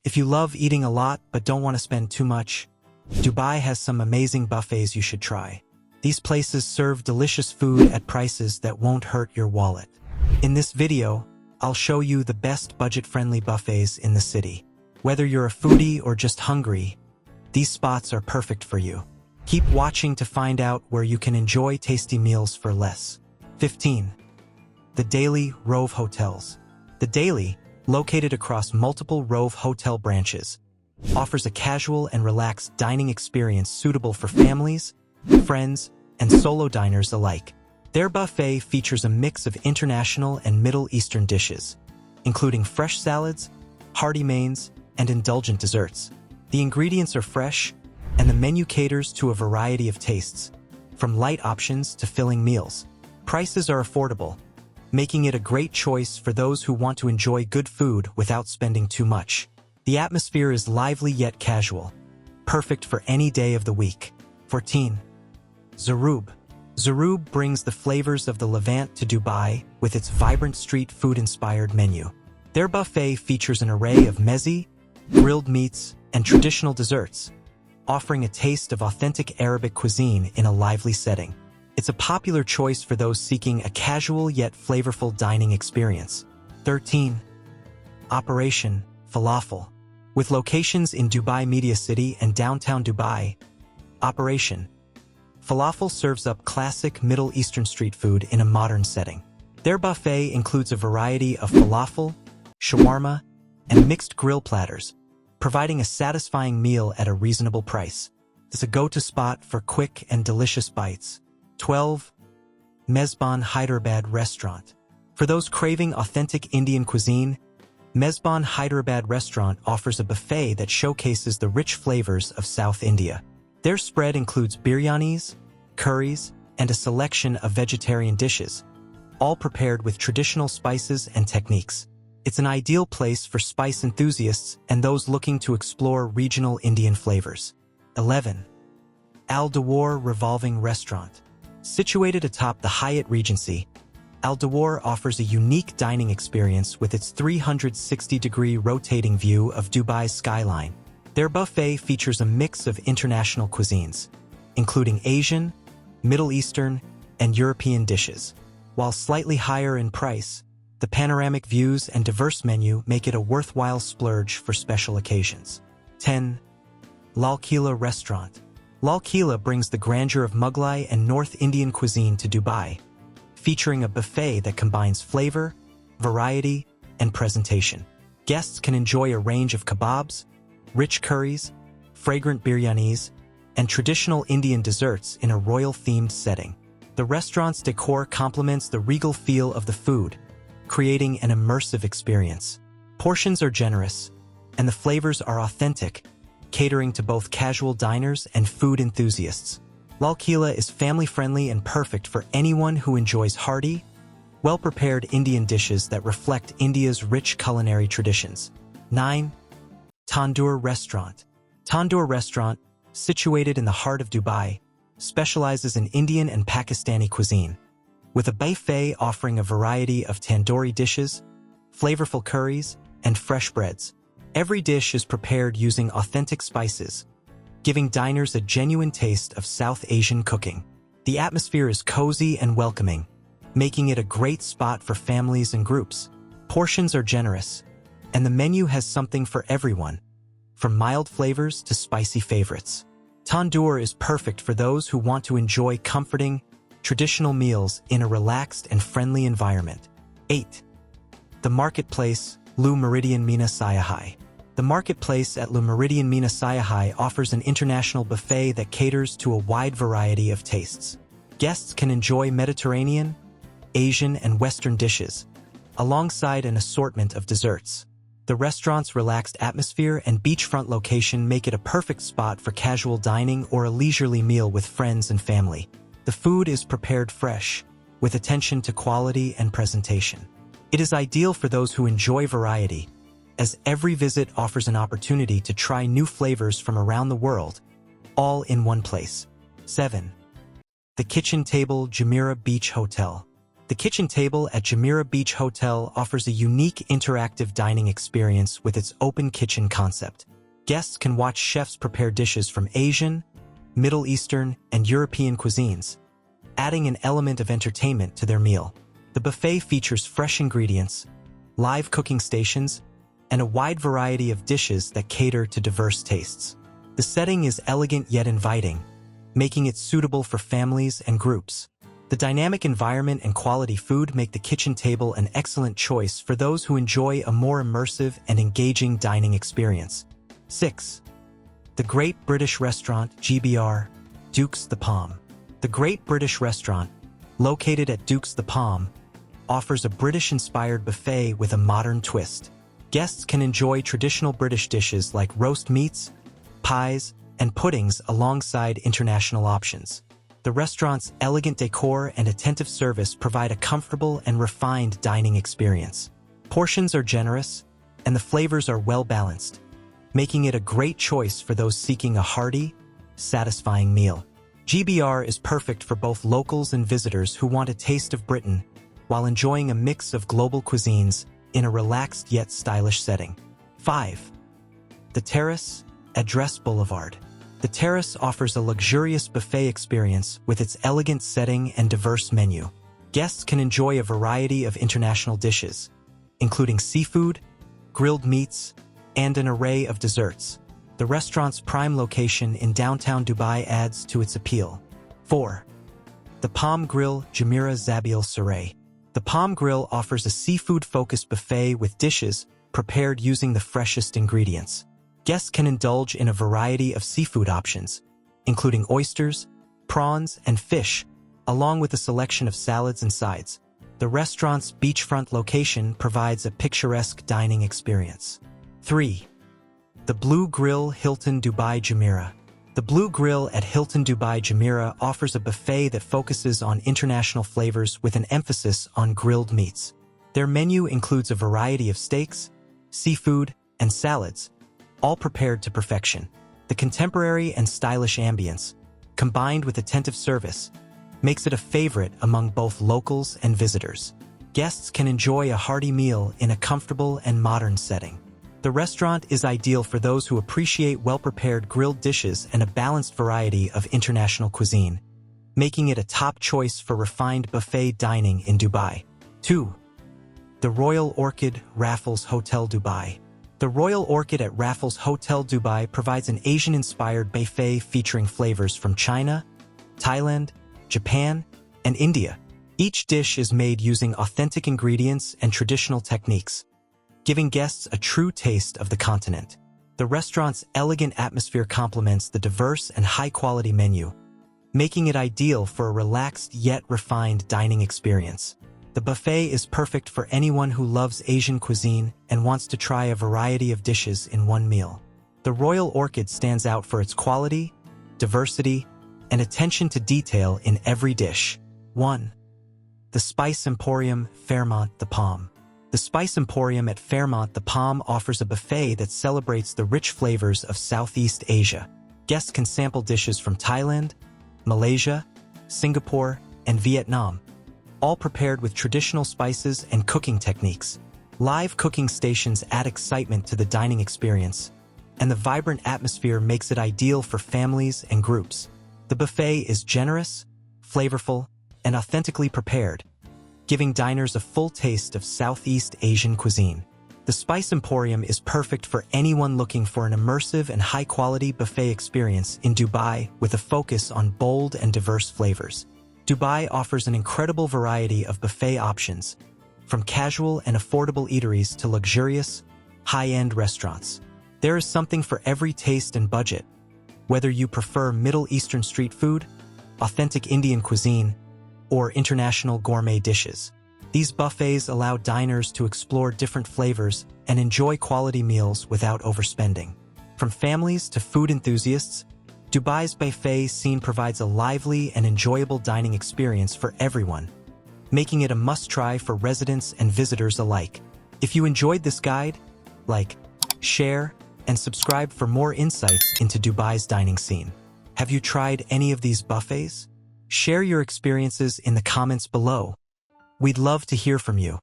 If you love eating a lot but don't want to spend too much, Dubai has some amazing buffets you should try. These places serve delicious food at prices that won't hurt your wallet. In this video, I'll show you the best budget-friendly buffets in the city. Whether you're a foodie or just hungry, these spots are perfect for you. Keep watching to find out where you can enjoy tasty meals for less. 15. The Daily Rove Hotels. The Daily, located across multiple Rove hotel branches, offers a casual and relaxed dining experience suitable for families, friends, and solo diners alike. Their buffet features a mix of international and Middle Eastern dishes, including fresh salads, hearty mains, and indulgent desserts. The ingredients are fresh, and the menu caters to a variety of tastes, from light options to filling meals. Prices are affordable, making it a great choice for those who want to enjoy good food without spending too much. The atmosphere is lively yet casual, perfect for any day of the week. 14. Zaroub. Zaroub brings the flavors of the Levant to Dubai with its vibrant street food-inspired menu. Their buffet features an array of meze, grilled meats, and traditional desserts, offering a taste of authentic Arabic cuisine in a lively setting. It's a popular choice for those seeking a casual yet flavorful dining experience. 13. Operation Falafel. With locations in Dubai Media City and downtown Dubai, Operation Falafel serves up classic Middle Eastern street food in a modern setting. Their buffet includes a variety of falafel, shawarma, and mixed grill platters, providing a satisfying meal at a reasonable price. It's a go-to spot for quick and delicious bites. 12. Mezban Hyderabad Restaurant. For those craving authentic Indian cuisine, Mezban Hyderabad Restaurant offers a buffet that showcases the rich flavors of South India. Their spread includes biryanis, curries, and a selection of vegetarian dishes, all prepared with traditional spices and techniques. It's an ideal place for spice enthusiasts and those looking to explore regional Indian flavors. 11. Al Dawar Revolving Restaurant. Situated atop the Hyatt Regency, Al Dawar offers a unique dining experience with its 360-degree rotating view of Dubai's skyline. Their buffet features a mix of international cuisines, including Asian, Middle Eastern, and European dishes. While slightly higher in price, the panoramic views and diverse menu make it a worthwhile splurge for special occasions. 10. Lal Kila Restaurant. Lal Kila brings the grandeur of Mughlai and North Indian cuisine to Dubai, featuring a buffet that combines flavor, variety, and presentation. Guests can enjoy a range of kebabs, rich curries, fragrant biryanis, and traditional Indian desserts in a royal-themed setting. The restaurant's decor complements the regal feel of the food, creating an immersive experience. Portions are generous, and the flavors are authentic, catering to both casual diners and food enthusiasts. Lal Kila is family-friendly and perfect for anyone who enjoys hearty, well-prepared Indian dishes that reflect India's rich culinary traditions. 9. Tandoor Restaurant. Tandoor Restaurant, situated in the heart of Dubai, specializes in Indian and Pakistani cuisine, with a buffet offering a variety of tandoori dishes, flavorful curries, and fresh breads. Every dish is prepared using authentic spices, giving diners a genuine taste of South Asian cooking. The atmosphere is cozy and welcoming, making it a great spot for families and groups. Portions are generous, and the menu has something for everyone, from mild flavors to spicy favorites. Tandoor is perfect for those who want to enjoy comforting, traditional meals in a relaxed and friendly environment. 8. The Marketplace, Lu Meridian Mina Sayahai. The Marketplace at Lu Meridian Mina Sayahai offers an international buffet that caters to a wide variety of tastes. Guests can enjoy Mediterranean, Asian, and Western dishes, alongside an assortment of desserts. The restaurant's relaxed atmosphere and beachfront location make it a perfect spot for casual dining or a leisurely meal with friends and family. The food is prepared fresh, with attention to quality and presentation. It is ideal for those who enjoy variety, as every visit offers an opportunity to try new flavors from around the world, all in one place. 7. The Kitchen Table Jumeirah Beach Hotel. The kitchen table at Jumeirah Beach Hotel offers a unique interactive dining experience with its open kitchen concept. Guests can watch chefs prepare dishes from Asian, Middle Eastern, and European cuisines, adding an element of entertainment to their meal. The buffet features fresh ingredients, live cooking stations, and a wide variety of dishes that cater to diverse tastes. The setting is elegant yet inviting, making it suitable for families and groups. The dynamic environment and quality food make the kitchen table an excellent choice for those who enjoy a more immersive and engaging dining experience. 6. The Great British Restaurant, GBR, Duke's The Palm. The Great British Restaurant, located at Duke's The Palm, offers a British-inspired buffet with a modern twist. Guests can enjoy traditional British dishes like roast meats, pies, and puddings alongside international options. The restaurant's elegant decor and attentive service provide a comfortable and refined dining experience. Portions are generous, and the flavors are well-balanced, making it a great choice for those seeking a hearty, satisfying meal. GBR is perfect for both locals and visitors who want a taste of Britain while enjoying a mix of global cuisines in a relaxed yet stylish setting. 5. The Terrace at Dress Boulevard. The Terrace offers a luxurious buffet experience with its elegant setting and diverse menu. Guests can enjoy a variety of international dishes, including seafood, grilled meats, and an array of desserts. The restaurant's prime location in downtown Dubai adds to its appeal. 4. The Palm Grill, Jumeirah Zabil Saray. The Palm Grill offers a seafood-focused buffet with dishes prepared using the freshest ingredients. Guests can indulge in a variety of seafood options, including oysters, prawns, and fish, along with a selection of salads and sides. The restaurant's beachfront location provides a picturesque dining experience. 3. The Blue Grill, Hilton Dubai Jumeirah. The Blue Grill at Hilton Dubai Jumeirah offers a buffet that focuses on international flavors with an emphasis on grilled meats. Their menu includes a variety of steaks, seafood, and salads, all prepared to perfection. The contemporary and stylish ambience, combined with attentive service, makes it a favorite among both locals and visitors. Guests can enjoy a hearty meal in a comfortable and modern setting. The restaurant is ideal for those who appreciate well-prepared grilled dishes and a balanced variety of international cuisine, making it a top choice for refined buffet dining in Dubai. 2. The Royal Orchid, Raffles Hotel Dubai. The Royal Orchid at Raffles Hotel Dubai provides an Asian-inspired buffet featuring flavors from China, Thailand, Japan, and India. Each dish is made using authentic ingredients and traditional techniques, giving guests a true taste of the continent. The restaurant's elegant atmosphere complements the diverse and high-quality menu, making it ideal for a relaxed yet refined dining experience. The buffet is perfect for anyone who loves Asian cuisine and wants to try a variety of dishes in one meal. The Royal Orchid stands out for its quality, diversity, and attention to detail in every dish. 1. The Spice Emporium, Fairmont The Palm. The Spice Emporium at Fairmont The Palm offers a buffet that celebrates the rich flavors of Southeast Asia. Guests can sample dishes from Thailand, Malaysia, Singapore, and Vietnam, all prepared with traditional spices and cooking techniques. Live cooking stations add excitement to the dining experience, and the vibrant atmosphere makes it ideal for families and groups. The buffet is generous, flavorful, and authentically prepared, giving diners a full taste of Southeast Asian cuisine. The Spice Emporium is perfect for anyone looking for an immersive and high-quality buffet experience in Dubai with a focus on bold and diverse flavors. Dubai offers an incredible variety of buffet options, from casual and affordable eateries to luxurious, high-end restaurants. There is something for every taste and budget, whether you prefer Middle Eastern street food, authentic Indian cuisine, or international gourmet dishes. These buffets allow diners to explore different flavors and enjoy quality meals without overspending. From families to food enthusiasts, Dubai's buffet scene provides a lively and enjoyable dining experience for everyone, making it a must-try for residents and visitors alike. If you enjoyed this guide, like, share, and subscribe for more insights into Dubai's dining scene. Have you tried any of these buffets? Share your experiences in the comments below. We'd love to hear from you.